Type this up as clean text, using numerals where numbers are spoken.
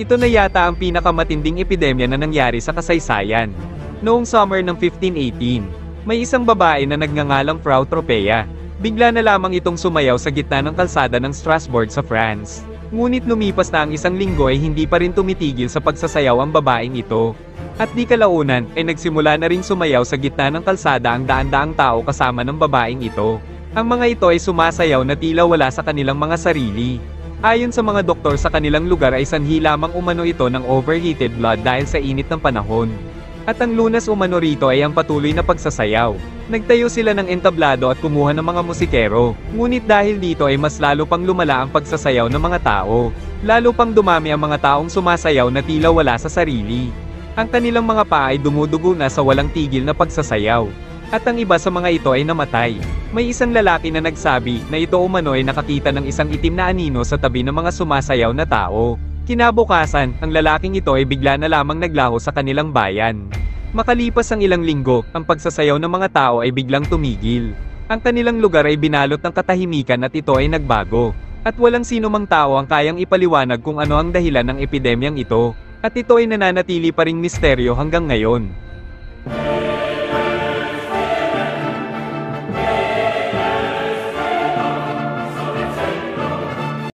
Ito na yata ang pinakamatinding epidemya na nangyari sa kasaysayan. Noong summer ng 1518, may isang babae na nagngangalang Frau Tropea. Bigla na lamang itong sumayaw sa gitna ng kalsada ng Strasbourg sa France. Ngunit lumipas na ang isang linggo ay hindi pa rin tumitigil sa pagsasayaw ang babaeng ito. At di kalaunan, ay nagsimula na rin sumayaw sa gitna ng kalsada ang daan-daang tao kasama ng babaeng ito. Ang mga ito ay sumasayaw na tila wala sa kanilang mga sarili. Ayon sa mga doktor sa kanilang lugar ay sanhi lamang umano ito ng overheated blood dahil sa init ng panahon. At ang lunas umano rito ay ang patuloy na pagsasayaw. Nagtayo sila ng entablado at kumuha ng mga musikero. Ngunit dahil dito ay mas lalo pang lumala ang pagsasayaw ng mga tao. Lalo pang dumami ang mga taong sumasayaw na tila wala sa sarili. Ang kanilang mga paa ay dumudugo na sa walang tigil na pagsasayaw. At ang iba sa mga ito ay namatay. May isang lalaki na nagsabi na ito umano ay nakakita ng isang itim na anino sa tabi ng mga sumasayaw na tao. Kinabukasan, ang lalaking ito ay bigla na lamang naglaho sa kanilang bayan. Makalipas ang ilang linggo, ang pagsasayaw ng mga tao ay biglang tumigil. Ang kanilang lugar ay binalot ng katahimikan at ito ay nagbago. At walang sino mang tao ang kayang ipaliwanag kung ano ang dahilan ng epidemyang ito. At ito ay nananatili pa ring misteryo hanggang ngayon.